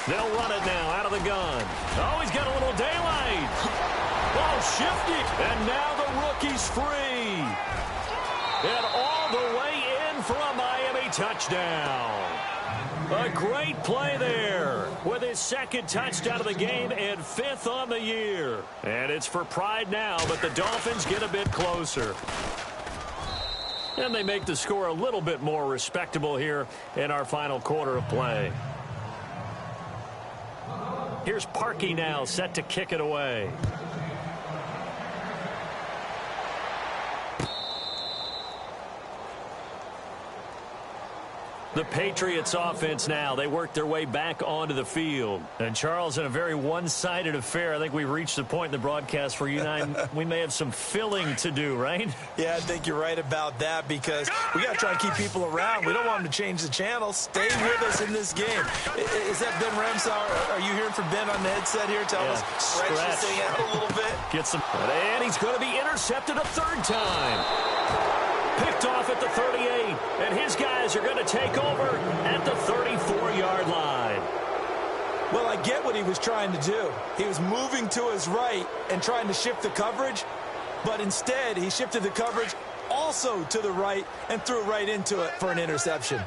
They'll run it now out of the gun. Oh, he's got a little daylight. Ball shifted, and now the rookie's free. And all the way in for a Miami touchdown. A great play there with his 2nd touchdown of the game and 5th on the year. And it's for pride now, but the Dolphins get a bit closer. And they make the score a little bit more respectable here in our final quarter of play. Here's Parkey now set to kick it away. The Patriots offense now. They work their way back onto the field. And, Charles, in a very one-sided affair, I think we've reached the point in the broadcast where you and I, we may have some filling to do, right? Yeah, I think you're right about that because we got to try and keep people around. We don't want them to change the channel. Stay with us in this game. Is that Ben Ramsauer? Are you hearing from Ben on the headset here? Tell us. Stretch this thing out a little bit. Get some. And he's going to be intercepted a 3rd time. Picked off at the 38, and his guys are going to take over at the 34-yard line. Well, I get what he was trying to do. He was moving to his right and trying to shift the coverage, but instead he shifted the coverage also to the right and threw right into it for an interception.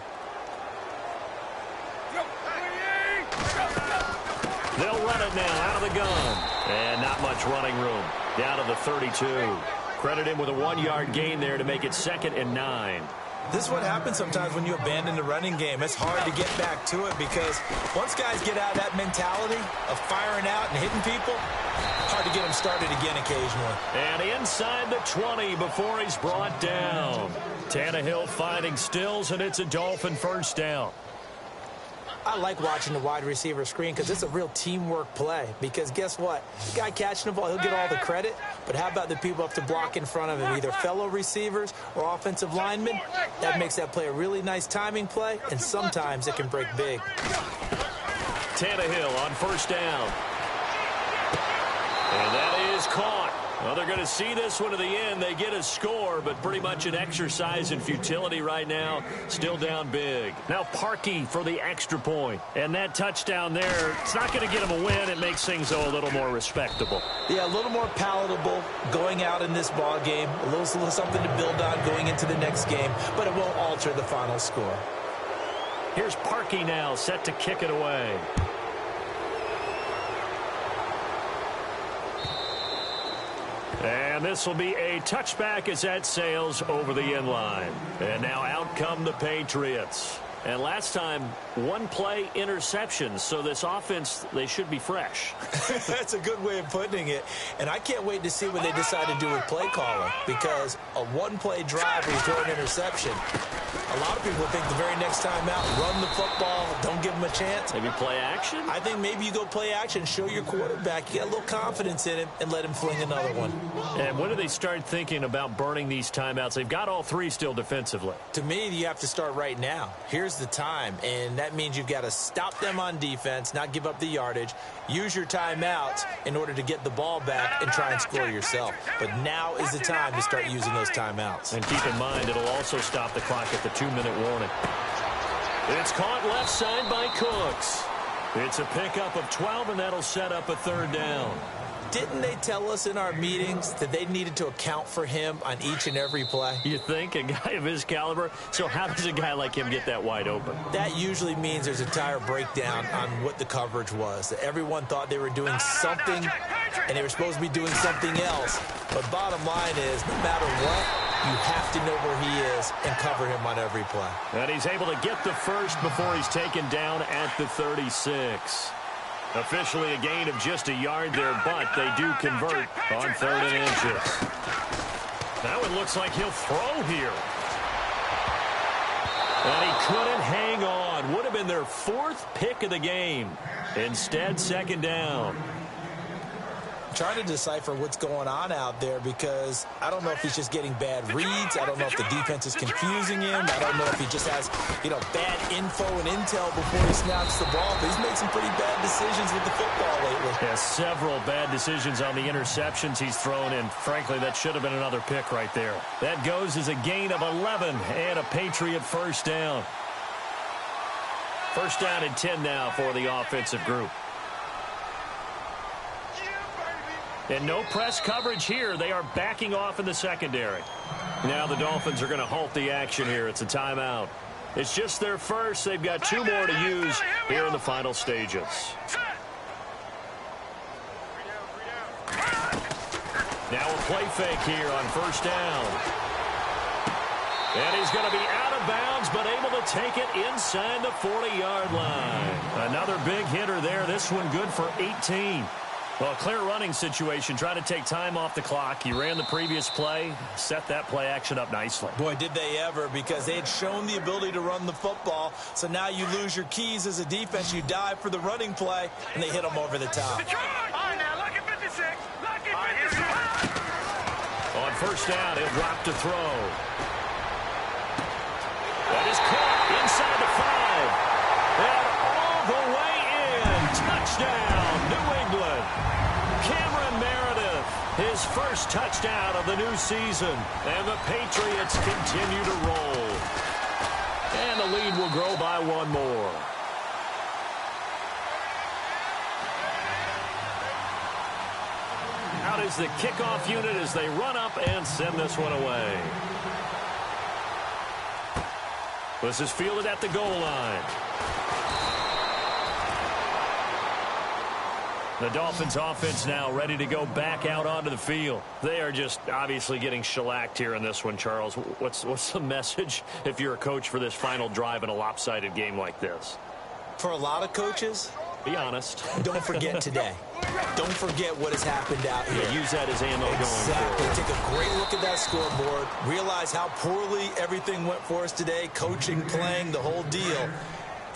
They'll run it now out of the gun, and not much running room. Down to the 32. Credit him with a 1-yard gain there to make it 2nd and 9. This is what happens sometimes when you abandon the running game. It's hard to get back to it because once guys get out of that mentality of firing out and hitting people, hard to get them started again occasionally. And inside the 20 before he's brought down. Tannehill finding Stills, and it's a Dolphin 1st down. I like watching the wide receiver screen because it's a real teamwork play. Because guess what? The guy catching the ball, he'll get all the credit. But how about the people up to block in front of him, either fellow receivers or offensive linemen? That makes that play a really nice timing play, and sometimes it can break big. Tannehill on 1st down. And that is caught. Well, they're going to see this one to the end. They get a score, but pretty much an exercise in futility right now. Still down big. Now Parkey for the extra point. And that touchdown there, it's not going to get them a win. It makes things, though, a little more respectable. Yeah, a little more palatable going out in this ball game. A little something to build on going into the next game, but it won't alter the final score. Here's Parkey now set to kick it away. And this will be a touchback as that sails over the end line. And now out come the Patriots. And last time, one play interception. So this offense, they should be fresh. That's a good way of putting it. And I can't wait to see what they decide to do with play calling, because a one-play drive where you throw an interception, a lot of people think the very next time out, run the football, don't give them a chance. Maybe play action? I think maybe you go play action, show your quarterback, you get a little confidence in him, and let him fling another one. And when do they start thinking about burning these timeouts? They've got all three still defensively. To me, you have to start right now. Here's the time, and that means you've got to stop them on defense, not give up the yardage, use your timeouts in order to get the ball back and try and score yourself. But now is the time to start using those timeouts. And keep in mind, it'll also stop the clock at the 2-minute warning. It's caught left side by Cooks. It's a pickup of 12, and that'll set up a third down. Didn't they tell us in our meetings that they needed to account for him on each and every play? You think? A guy of his caliber? So how does a guy like him get that wide open? That usually means there's a entire breakdown on what the coverage was. That everyone thought they were doing something, and they were supposed to be doing something else. But bottom line is, no matter what, you have to know where he is and cover him on every play. And he's able to get the first before he's taken down at the 36. Officially a gain of just a yard there, but they do convert on 3rd and inches. Now it looks like he'll throw here. And he couldn't hang on. Would have been their 4th pick of the game. Instead, 2nd down. Trying to decipher what's going on out there, because I don't know if he's just getting bad reads. I don't know if the defense is confusing him. I don't know if he just has, bad info and intel before he snaps the ball. But he's made some pretty bad decisions with the football lately. Yeah, several bad decisions on the interceptions he's thrown, and frankly, that should have been another pick right there. That goes as a gain of 11 and a Patriot first down. First down and 10 now for the offensive group. And no press coverage here. They are backing off in the secondary. Now the Dolphins are going to halt the action here. It's a timeout. It's just their first. They've got 2 more to use here in the final stages. Now a play fake here on first down. And he's going to be out of bounds, but able to take it inside the 40-yard line. Another big hitter there. This one good for 18. Well, clear running situation, trying to take time off the clock. He ran the previous play, set that play action up nicely. Boy, did they ever, because they had shown the ability to run the football. So now you lose your keys as a defense. You dive for the running play, and they hit them over the top. On first down, he'll drop to throw. That is caught inside the 5. And all the way in. Touchdown, New England. Cameron Meredith, his first touchdown of the new season. And the Patriots continue to roll. And the lead will grow by 1 more. Out is the kickoff unit as they run up and send this one away. This is fielded at the goal line. The Dolphins offense now ready to go back out onto the field. They are just obviously getting shellacked here in this one, Charles. What's the message if you're a coach for this final drive in a lopsided game like this? For a lot of coaches, be honest. Don't forget today. Don't forget what has happened out here. Yeah, use that as ammo going Exactly. forward. Take a great look at that scoreboard. Realize how poorly everything went for us today. Coaching, playing, the whole deal.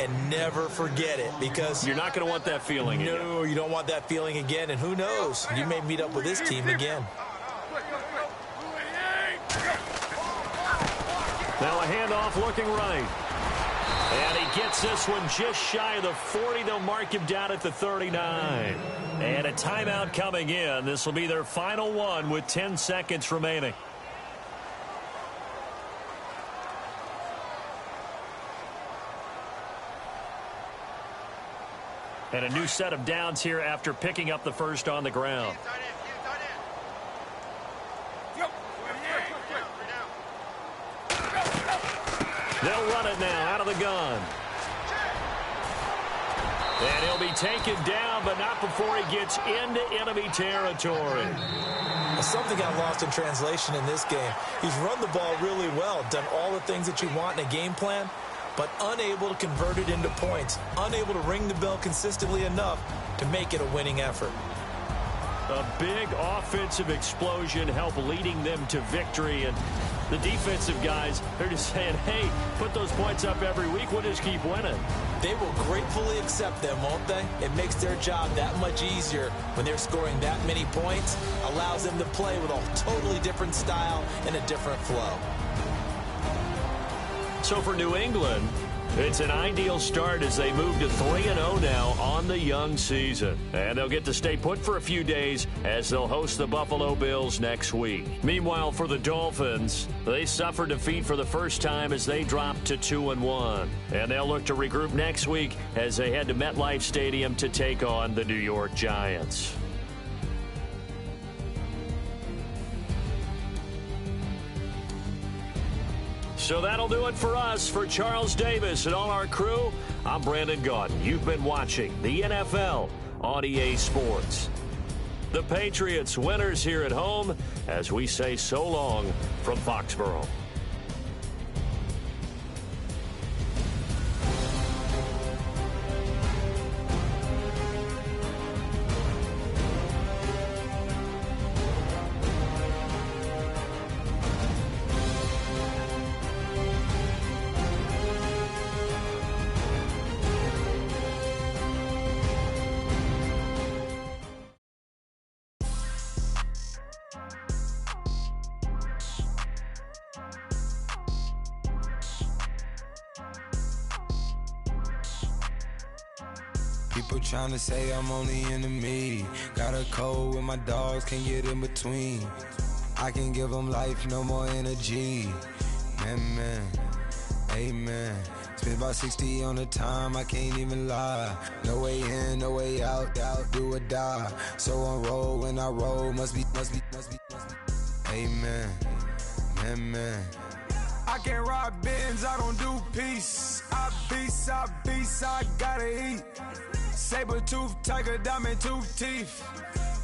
And never forget it, because you're not going to want that feeling again. No, you don't want that feeling again. And who knows? You may meet up with this team again. Now a handoff looking right. And he gets this one just shy of the 40. They'll mark him down at the 39. And a timeout coming in. This will be their final one with 10 seconds remaining. And a new set of downs here after picking up the first on the ground. They'll run it now out of the gun. And he'll be taken down, but not before he gets into enemy territory. Something got lost in translation in this game. He's run the ball really well, done all the things that you want in a game plan, but unable to convert it into points, unable to ring the bell consistently enough to make it a winning effort. A big offensive explosion helped leading them to victory, and the defensive guys, they're just saying, hey, put those points up every week, we'll just keep winning. They will gratefully accept them, won't they? It makes their job that much easier when they're scoring that many points, allows them to play with a totally different style and a different flow. So for New England, it's an ideal start as they move to 3-0 now on the young season. And they'll get to stay put for a few days as they'll host the Buffalo Bills next week. Meanwhile, for the Dolphins, they suffered defeat for the first time as they dropped to 2-1. And they'll look to regroup next week as they head to MetLife Stadium to take on the New York Giants. So that'll do it for us. For Charles Davis and all our crew, I'm Brandon Gaudin. You've been watching the NFL on EA Sports. The Patriots winners here at home as we say so long from Foxborough. People tryna say I'm only in the me. Got a cold with my dogs, can't get in between. I can give them life, no more energy. Man, amen. Spent about 60 on the time, I can't even lie. No way in, no way out, do or die. So on roll, when I roll, must be. Amen, man. I can't ride Benz, I don't do peace. I beast, I gotta eat. Saber tooth, tiger, diamond tooth teeth.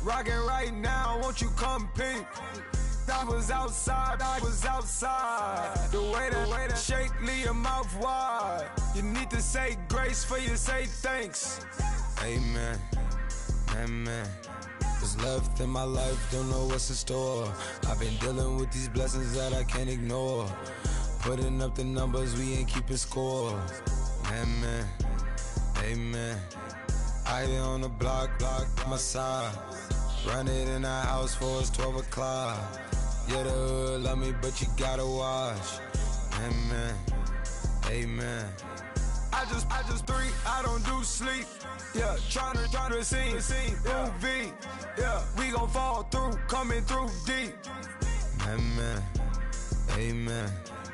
Rockin' right now, won't you come peep? I was outside. The way that shake, leave your mouth wide. You need to say grace for you say thanks. Amen, what's left in my life, don't know what's in store. I've been dealing with these blessings that I can't ignore. Putting up the numbers, we ain't keeping score. Amen. I been on the block, my side. Run it in the house for us 12 o'clock. Yeah, the hood love me, but you gotta watch. Amen. I just three, I don't do sleep. Yeah, tryna see, movie. Yeah, we gon' fall through, coming through deep. Amen.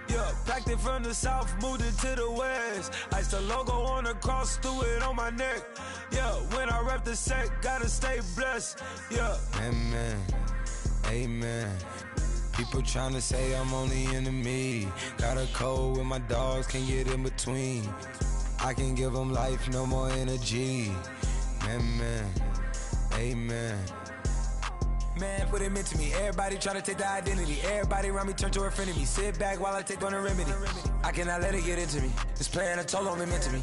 Yeah, packed it from the south, moved it to the west. Iced the logo on the cross, threw it on my neck. Yeah, when I rep the set, gotta stay blessed. Yeah. Amen. People tryna say I'm only in the me. Got a cold with my dogs, can't get in between. I can give them life, no more energy. Amen. Man, put him into me. Everybody try to take the identity. Everybody around me turn to a friend of me. Sit back while I take on the remedy. I cannot let it get into me. This playing a toll on me mentally.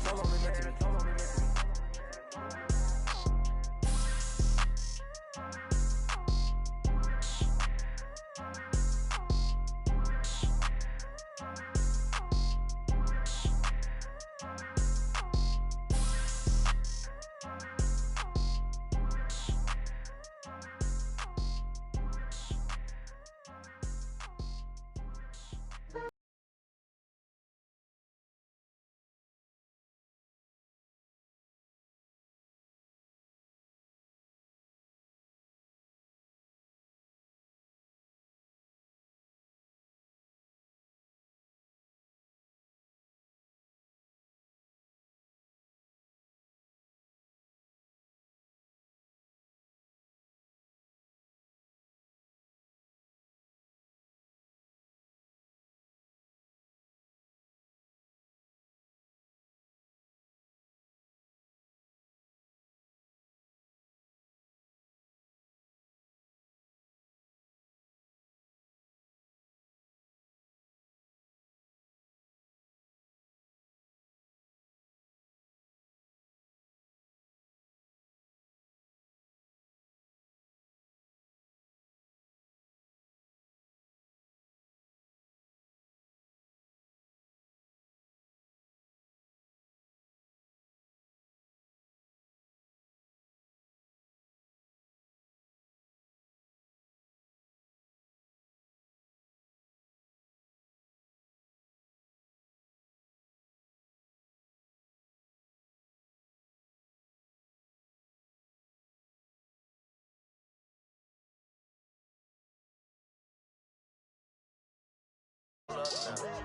us now.